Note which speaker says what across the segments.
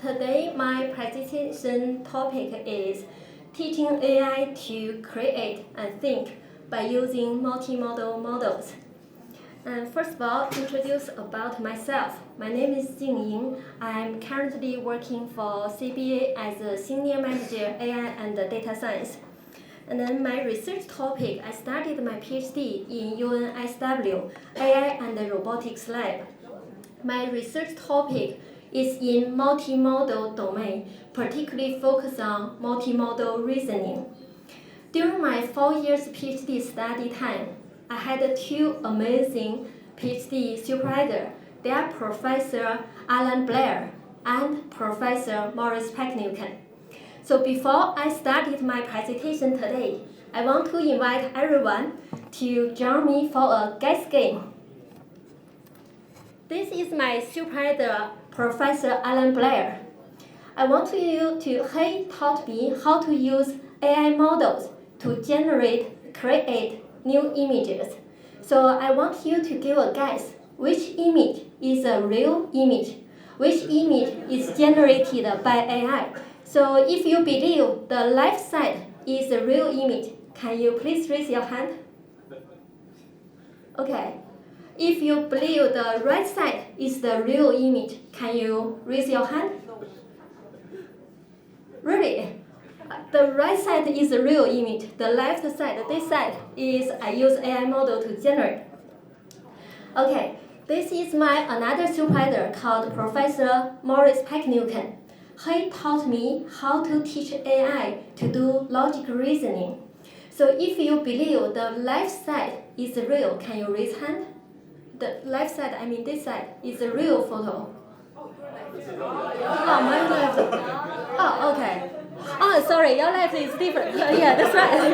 Speaker 1: Today my presentation topic is teaching AI to create and think by using multimodal models. And first of all, introduce about myself. My name is Jing Ying. I'm currently working for CBA as a Senior Manager AI and Data Science. And then my research topic, I studied my PhD in UNSW AI and Robotics Lab. My research topic is in multimodal domain, particularly focused on multimodal reasoning. During my 4 years PhD study time, I had two amazing PhD supervisors. They are Professor Alan Blair and Professor Maurice Pecknuken. So before I started my presentation today, I want to invite everyone to join me for a guess game. This is my supervisor, Professor Alan Blair. I want you to, he taught me how to use AI models to create new images. So I want you to give a guess which image is a real image, which image is generated by AI. So if you believe the left side is a real image, can you please raise your hand? Okay. If you believe the right side is the real image, can you raise your hand? Really? The right side is the real image. The left side, this side, is I use AI model to generate. Okay, this is my another supervisor called Professor Maurice Pecknuken. He taught me how to teach AI to do logic reasoning. So if you believe the left side is real, can you raise hand? The left side, I mean this side, is a real photo. Oh, my left. Oh, okay. Oh, sorry, your left is different. Yeah, that's right.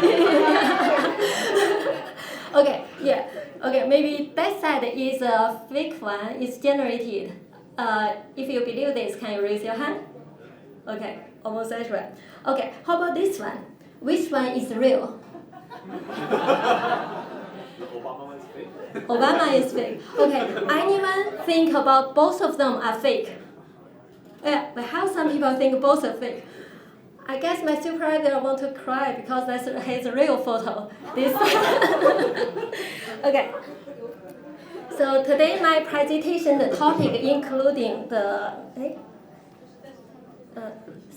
Speaker 1: Okay, yeah. Okay, maybe that side is a fake one. It's generated. If you believe this, can you raise your hand? Okay, almost that's right. Okay, how about this one? Which one is real? Obama is fake. Okay, anyone think about both of them are fake? Yeah, but how some people think both are fake? I guess my supervisor want to cry because that's his real photo. This. Okay. So today my presentation, the topic including the.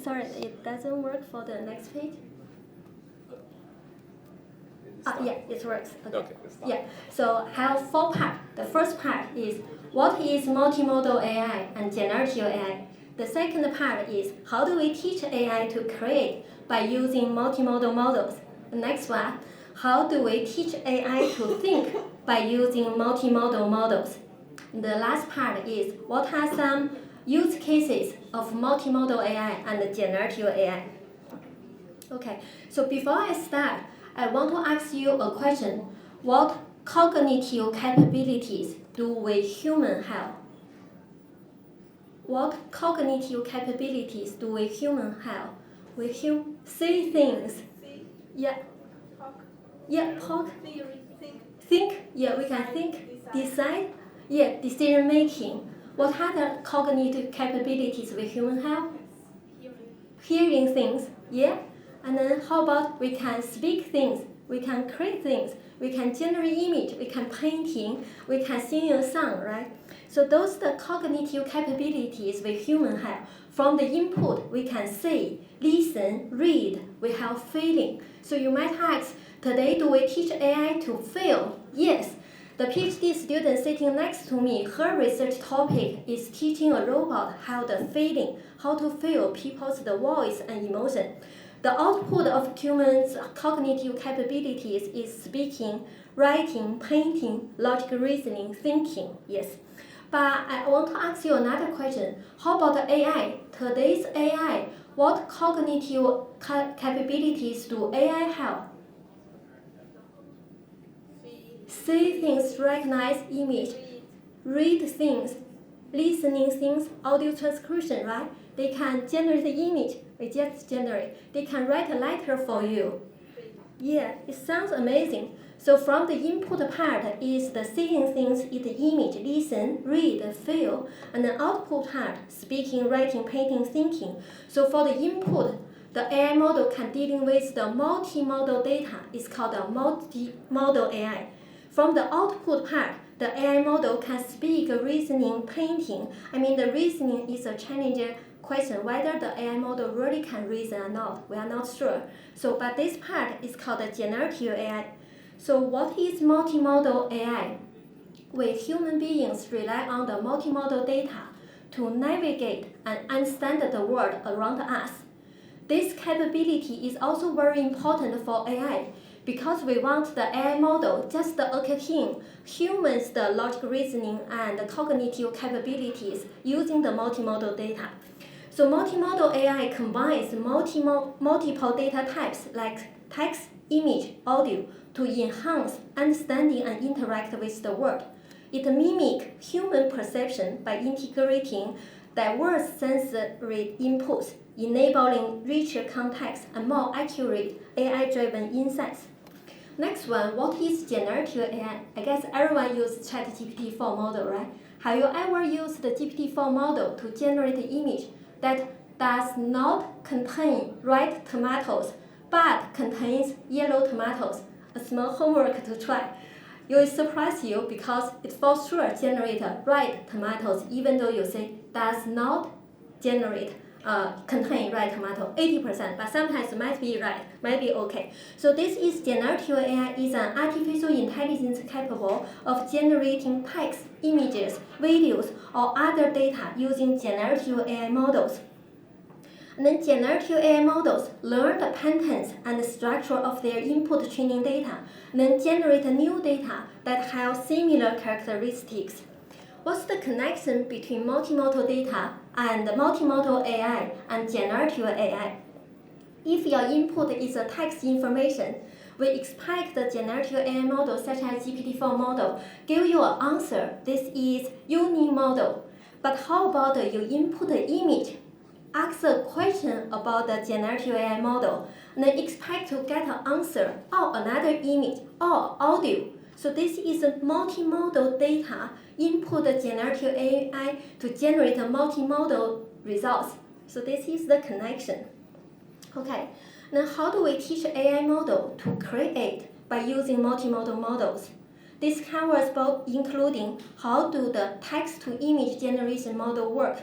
Speaker 1: Sorry, it doesn't work for the next page. Yeah, it works. Okay. Yeah. So I have 4 parts. The first part is what is multimodal AI and generative AI. The second part is how do we teach AI to create by using multimodal models. The next one, how do we teach AI to think by using multimodal models. The last part is what are some use cases of multimodal AI and generative AI. Okay. So before I start, I want to ask you a question. What cognitive capabilities do we humans have? What cognitive capabilities do we humans have? We see things. Yeah. Yeah, talk. Think. Yeah, we can think. Decide. Yeah, decision making. What other cognitive capabilities we humans have? Hearing things. Yeah. And then how about we can speak things, we can create things, we can generate image, we can painting, we can sing a song, right? So those are the cognitive capabilities we humans have. From the input, we can see, listen, read, we have feeling. So you might ask, today do we teach AI to feel? Yes. The PhD student sitting next to me, her research topic is teaching a robot how to feel people's voice and emotion. The output of humans' cognitive capabilities is speaking, writing, painting, logical reasoning, thinking, yes. But I want to ask you another question. How about AI? Today's AI, what cognitive capabilities do AI have? See things, recognize image, read things, listening things, audio transcription, right? They can generate the image. We just generate. They can write a letter for you. Yeah, it sounds amazing. So from the input part is the seeing things in the image, listen, read, feel, and the output part, speaking, writing, painting, thinking. So for the input, the AI model can dealing with the multimodal data. It's called a multimodal AI. From the output part, the AI model can speak, reasoning, painting. The reasoning is a challenging question whether the AI model really can reason or not. We are not sure. But this part is called the generative AI. So what is multimodal AI? We human beings rely on the multimodal data to navigate and understand the world around us. This capability is also very important for AI because we want the AI model just akin humans the logic reasoning and cognitive capabilities using the multimodal data. So multimodal AI combines multiple data types like text, image, audio to enhance understanding and interact with the world. It mimics human perception by integrating diverse sensory inputs, enabling richer context and more accurate AI-driven insights. Next one, what is generative AI? I guess everyone uses ChatGPT-4 model, right? Have you ever used the GPT-4 model to generate an image that does not contain red tomatoes but contains yellow tomatoes? A small homework to try. It will surprise you because it for sure generates red tomatoes even though you say does not contain red tomato 80%, but sometimes it might be right, might be okay. So this is generative AI is an artificial intelligence capable of generating text, images, videos, or other data using generative AI models. And then generative AI models learn the patterns and the structure of their input training data, and then generate new data that have similar characteristics. What's the connection between multimodal data and multimodal AI and generative AI? If your input is a text information, we expect the generative AI model such as GPT-4 model give you an answer. This is unimodal. But how about you input an image? Ask a question about the generative AI model, and then expect to get an answer or another image or audio. So this is a multimodal data input the generative AI to generate a multimodal results. So this is the connection. Okay, then how do we teach AI model to create by using multimodal models? This covers both including how do the text-to-image generation model work,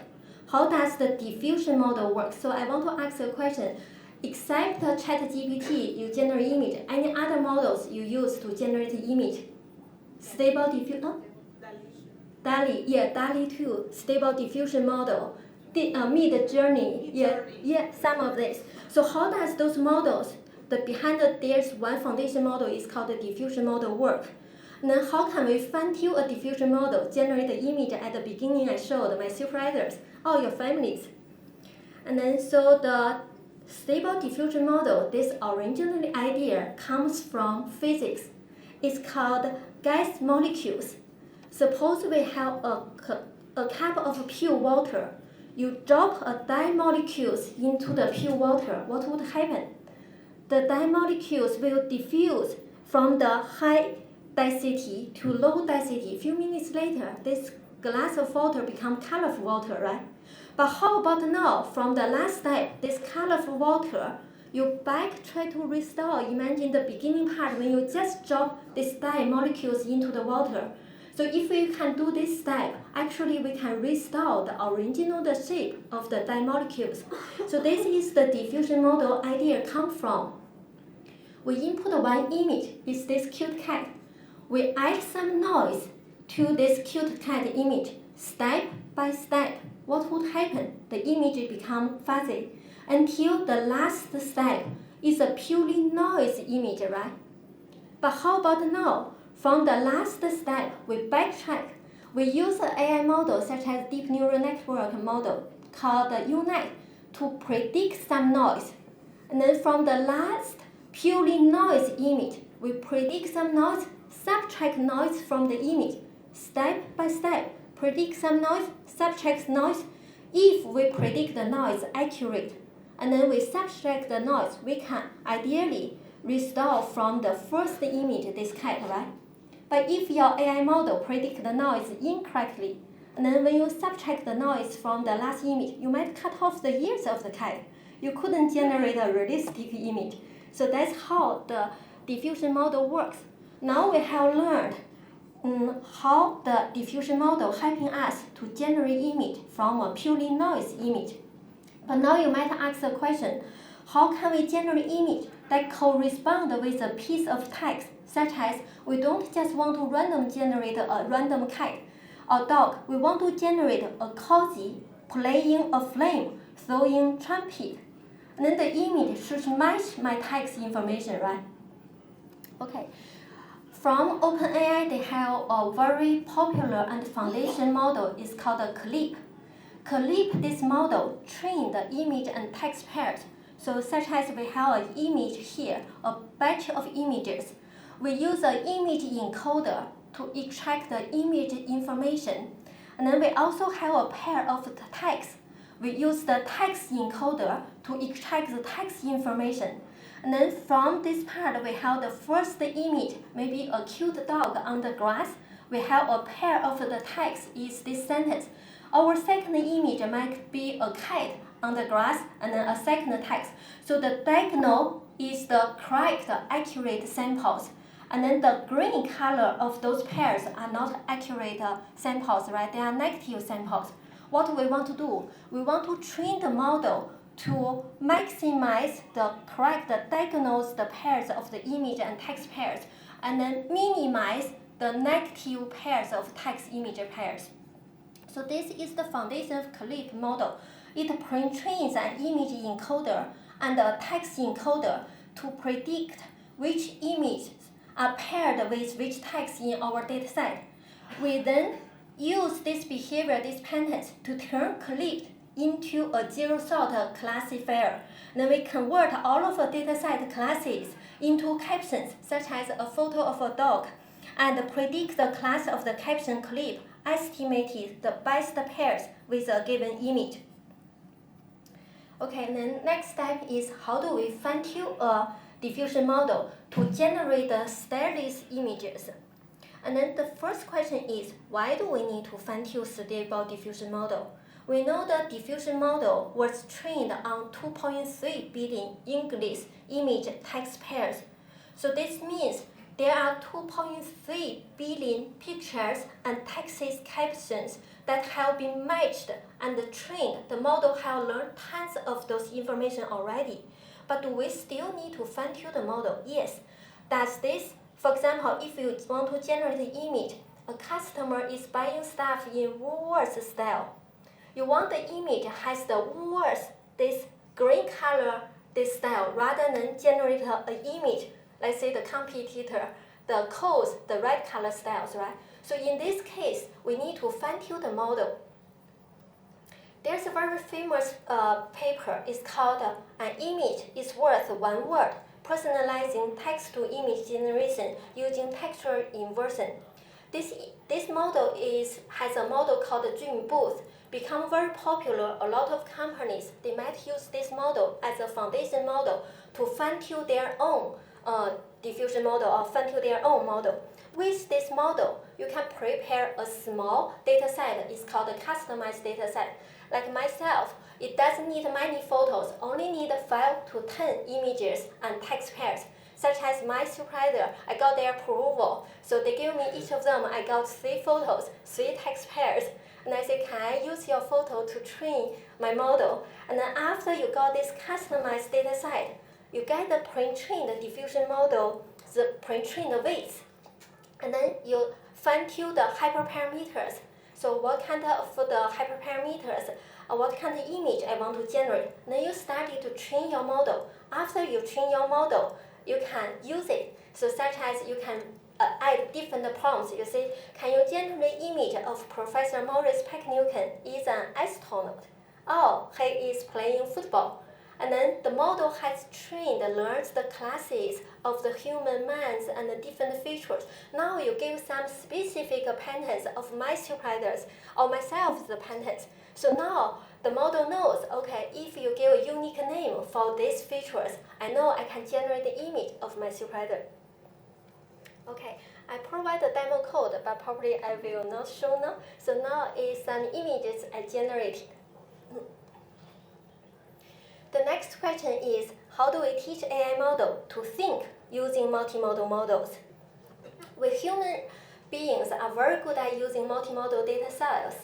Speaker 1: how does the diffusion model work? So I want to ask a question. Except ChatGPT, you generate image. Any other models you use to generate image? Stable diffusion? DALL-E, yeah, DALL-E 2, stable diffusion model. Mid-journey, yeah, some of this. So how does those models, behind there's one foundation model is called the diffusion model work? And then how can we fine-tune a diffusion model, generate the image at the beginning I showed my supervisors, or your families. And then so the stable diffusion model, this original idea comes from physics. It's called gas molecules. Suppose we have a cup of pure water. You drop a dye molecules into the pure water. What would happen? The dye molecules will diffuse from the high density to low density. A few minutes later, this glass of water becomes colorful water, right? But how about now? From the last step, this colorful water, you try to restore. Imagine the beginning part when you just drop these dye molecules into the water. So if we can do this step, actually we can restore the original shape of the dye molecules. So this is the diffusion model idea come from. We input one image, it's this cute cat. We add some noise to this cute cat image. Step by step, what would happen? The image become fuzzy until the last step is a purely noise image, right? But how about now? From the last step, we backtrack. We use an AI model such as deep neural network model called the UNet to predict some noise. And then from the last purely noise image, we predict some noise, subtract noise from the image. Step by step, predict some noise, subtract noise. If we predict the noise accurate, and then we subtract the noise, we can ideally restore from the first image, this cat, right? But if your AI model predicts the noise incorrectly, and then when you subtract the noise from the last image, you might cut off the ears of the cat. You couldn't generate a realistic image. So that's how the diffusion model works. Now we have learned how the diffusion model helping us to generate image from a purely noise image. But now you might ask the question, how can we generate image that correspond with a piece of text, such as we don't just want to randomly generate a random cat or dog, we want to generate a cozy playing a flame, throwing trumpet. And then the image should match my text information, right? Okay. From OpenAI, they have a very popular and foundation model. It's called a CLIP. CLIP, this model, train the image and text pairs. So such as we have an image here, a batch of images. We use an image encoder to extract the image information. And then we also have a pair of the text. We use the text encoder to extract the text information. And then from this part, we have the first image, maybe a cute dog on the grass. We have a pair of the text is this sentence. Our second image might be a cat on the grass and then a second text. So the diagonal is the correct, accurate samples. And then the green color of those pairs are not accurate samples, right? They are negative samples. What we want to do? We want to train the model to maximize the correct diagonals, the pairs of the image and text pairs, and then minimize the negative pairs of text image pairs. So this is the foundation of CLIP model. It pre-trains an image encoder and a text encoder to predict which images are paired with which text in our dataset. We then use this behavior, this patterns, to turn CLIP into a zero-sort classifier. Then we convert all of the dataset classes into captions, such as a photo of a dog, and predict the class of the caption CLIP, estimated the best pairs with a given image. Okay, and then next step is how do we fine-tune a diffusion model to generate the stylish images. And then the first question is, why do we need to fine-tune stable diffusion model? We know the diffusion model was trained on 2.3 billion English image text pairs. So this means there are 2.3 billion pictures and text captions that have been matched and trained. The model has learned tons of those information already. But do we still need to fine-tune the model? Yes. Does this, for example, if you want to generate an image, a customer is buying stuff in Woolworths style. You want the image has the Woolworths, this green color, this style, rather than generate an image, let's say the competitor, the Coles, the red color styles, right? So in this case, we need to fine-tune the model. There's a very famous paper. It's called An Image is Worth One Word, Personalizing Text-to-Image Generation Using Textual Inversion. This model has a model called the Dream Booth, become very popular. A lot of companies, they might use this model as a foundation model to fine-tune their own diffusion model or fine-tune their own model. With this model, you can prepare a small data set. It's called a customized data set. Like myself, it doesn't need many photos, only need 5 to 10 images and text pairs. Such as my supervisor, I got their approval. So they give me each of them, I got 3 photos, 3 text pairs. And I say, can I use your photo to train my model? And then after you got this customized data set, you get the pre-trained diffusion model, the pre-trained weights. And then you fine-tune the hyperparameters. So what kind of the hyperparameters, what kind of image I want to generate. Then you started to train your model. After you train your model, you can use it. So such as you can add different prompts. You say, can you generate image of Professor Maurice Peck-Newcomb is an astronaut? Oh, he is playing football. And then the model has trained, learns the classes of the human minds and the different features. Now you give some specific patterns of my supervisors or myself the patterns. So now the model knows, okay, if you give a unique name for these features, I know I can generate the image of my supervisor. Okay, I provide the demo code, but probably I will not show now. So now is some images I generated. The next question is, how do we teach AI model to think using multimodal models? We human beings are very good at using multimodal data sets,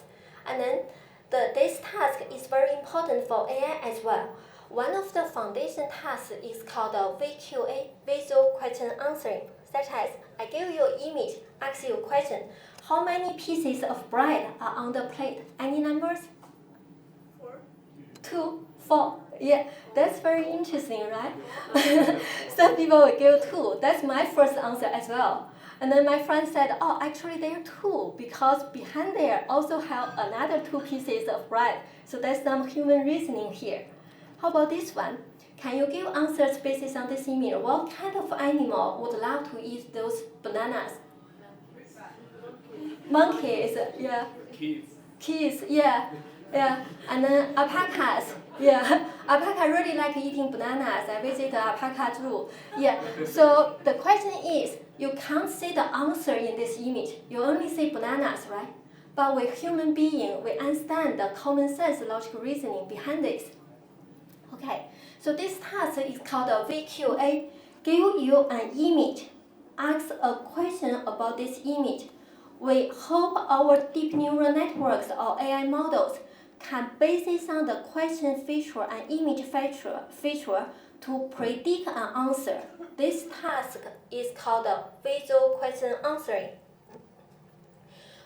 Speaker 1: and then this task is very important for AI as well. One of the foundation tasks is called VQA, Visual Question Answering, such as I give you an image, ask you a question, how many pieces of bread are on the plate? Any numbers?
Speaker 2: 4.
Speaker 1: 2, 4. Yeah, that's very interesting, right? Some people will give 2. That's my first answer as well. And then my friend said, oh, actually there are 2 because behind there also have another 2 pieces of bread. So there's some human reasoning here. How about this one? Can you give answers based on this image? What kind of animal would love to eat those bananas? Monkeys, yeah. Kids, yeah. Yeah, and then alpacas. Yeah, alpaca really like eating bananas. I visit the alpaca zoo. Yeah, so the question is, you can't see the answer in this image. You only see bananas, right? But with human being, we understand the common sense logical reasoning behind this. Okay, so this task is called a VQA. Give you an image, ask a question about this image. We hope our deep neural networks or AI models can base on the question feature and image feature to predict an answer. This task is called visual question answering.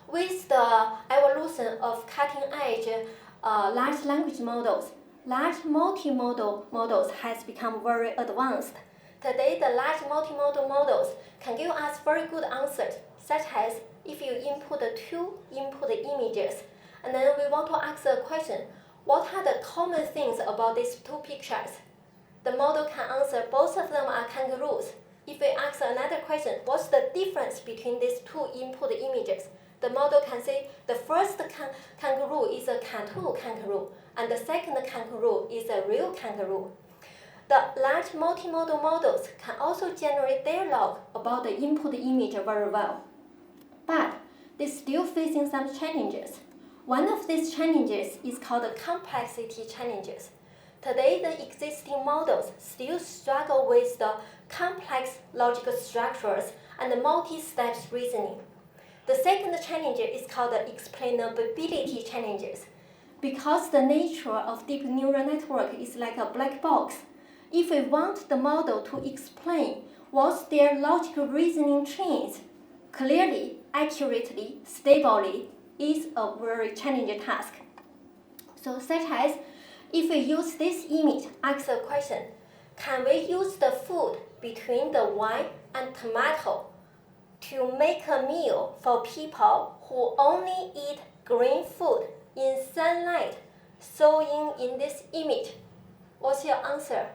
Speaker 1: With the evolution of cutting-edge large language models, large multimodal models has become very advanced. Today, the large multimodal models can give us very good answers, such as if you input 2 input images, and then we want to ask a question, what are the common things about these 2 pictures? The model can answer both of them are kangaroos. If we ask another question, what's the difference between these 2 input images? The model can say the first kangaroo is a cartoon kangaroo, and the second kangaroo is a real kangaroo. The large multimodal models can also generate dialogue about the input image very well. But they're still facing some challenges. One of these challenges is called the complexity challenges. Today, the existing models still struggle with the complex logical structures and the multi-step reasoning. The second challenge is called the explainability challenges. Because the nature of deep neural network is like a black box, if we want the model to explain what's their logical reasoning chains clearly, accurately, stably, is a very challenging task. So such as, if we use this image, ask a question, can we use the food between the wine and tomato to make a meal for people who only eat green food in sunlight, shown in this image? What's your answer?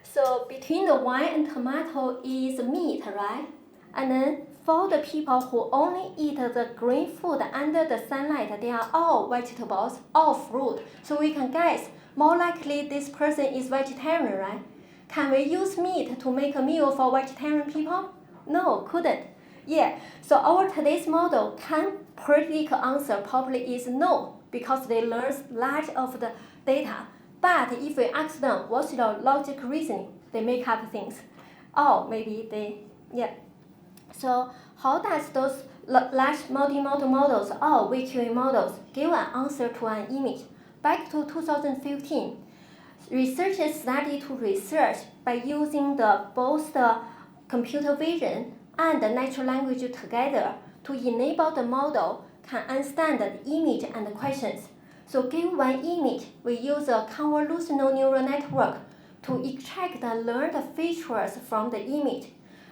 Speaker 1: So between the wine and tomato is meat, right? And then for the people who only eat the green food under the sunlight, they are all vegetables, all fruit. So we can guess, more likely this person is vegetarian, right? Can we use meat to make a meal for vegetarian people? No, couldn't. Yeah, so our today's model can predict answer probably is no, because they learn large of the data. But if we ask them, what's your logic reasoning? They make up things. Oh, maybe they, yeah. So how does those large multimodal models or VQA models give an answer to an image? Back to 2015, researchers started to research by using both the computer vision and the natural language together to enable the model can understand the image and the questions. So give one image, we use a convolutional neural network to extract and learn the features from the image.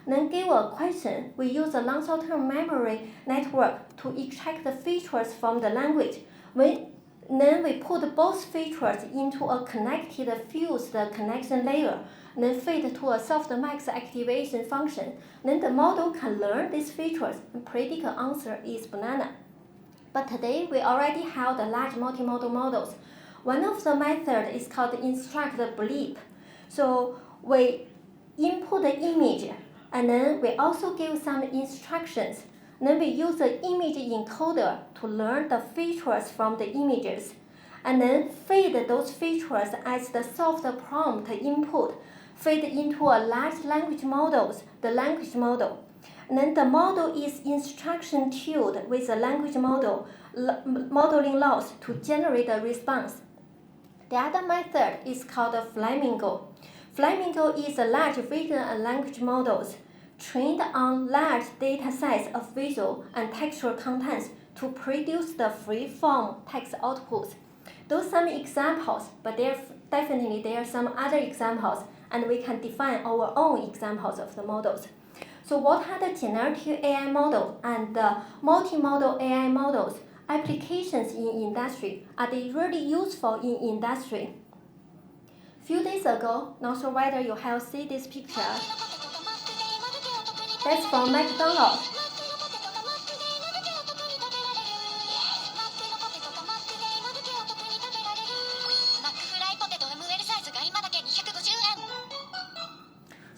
Speaker 1: Then give a question, we use a long short-term memory network to extract the features from the language. When Then we put both features into a connected fused connection layer, then feed to a softmax activation function. Then the model can learn these features and predict the answer is banana. But today we already have the large multimodal models. One of the methods is called instruct bleep. So we input the image, and then we also give some instructions. Then we use the image encoder to learn the features from the images, and then feed those features as the soft prompt input, feed into a large language model, the language model. And then the model is instruction tuned with the language model modeling laws to generate a response. The other method is called Flamingo. Flamingo is a large vision and language models trained on large data sets of visual and textual contents to produce the free-form text outputs. Those are some examples, but there are some other examples, and we can define our own examples of the models. So what are the generative AI models and the multimodal AI models applications in industry? Are they really useful in industry? Few days ago, not sure whether you have seen this picture. That's from McDonald's.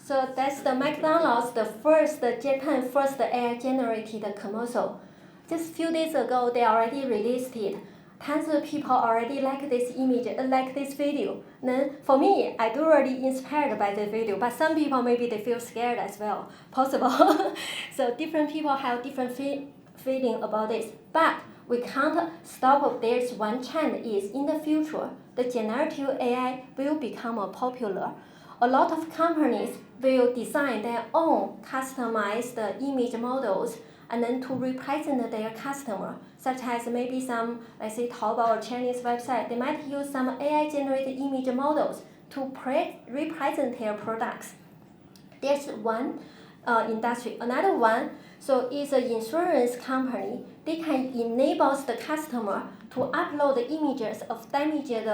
Speaker 1: So that's the McDonald's, the Japan first AI generated commercial. Just a few days ago, they already released it. Tons of people already like this image, like this video. Then for me, I do already inspired by the video, but some people maybe they feel scared as well, possible. So different people have different feeling about this. But we can't stop. There's one trend is in the future, the generative AI will become popular. A lot of companies will design their own customized image models and then to represent their customer, such as maybe some, let's say Taobao or Chinese website, they might use some AI-generated image models to represent their products. There's one industry. Another one, so is an insurance company. They can enable the customer to upload the images of damaged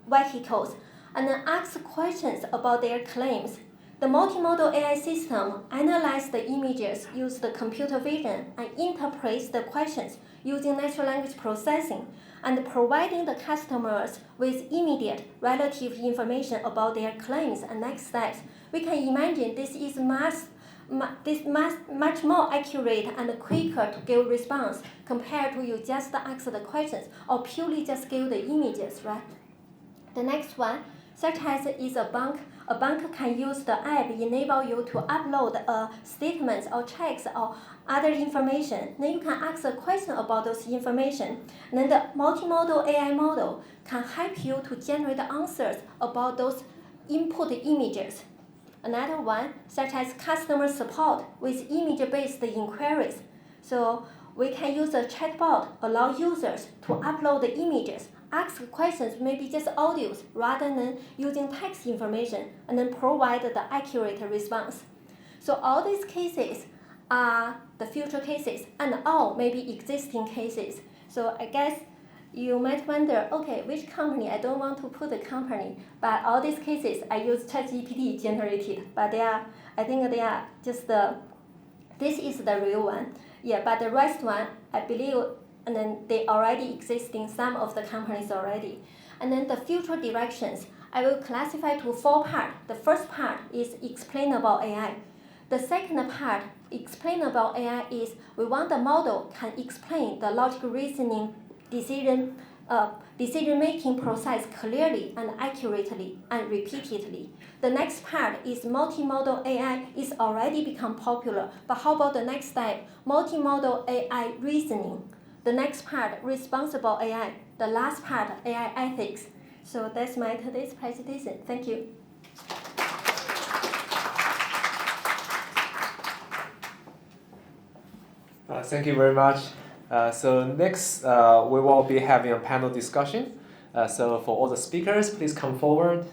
Speaker 1: vehicles and then ask questions about their claims. The multimodal AI system analyzes the images, uses the computer vision, and interprets the questions using natural language processing, and providing the customers with immediate relative information about their claims and next steps. We can imagine this is much more accurate and quicker to give response compared to you just ask the questions or purely just give the images, right? The next one, such as is a bank. A bank can use the app enable you to upload statements or checks or other information. Then you can ask a question about those information. And then the multimodal AI model can help you to generate answers about those input images. Another one, such as customer support with image-based inquiries. So we can use a chatbot, allow users to upload the images, ask questions, maybe just audios, rather than using text information, and then provide the accurate response. So all these cases are the future cases, and all maybe existing cases. So I guess you might wonder, okay, which company? I don't want to put the company, but all these cases I use ChatGPT generated, but I think they are just this is the real one. Yeah, but the rest one, I believe, and then they already exist in some of the companies already. And then the future directions, I will classify to 4 parts. The first part is explainable AI. The second part, explainable AI, is we want the model can explain the logical reasoning decision-making process clearly and accurately and repeatedly. The next part is multimodal AI is already become popular, but how about the next step, multimodal AI reasoning? The next part, responsible AI. The last part, AI ethics. So that's my today's presentation. Thank you.
Speaker 2: Thank you very much. So next, we will be having a panel discussion. So for all the speakers, please come forward.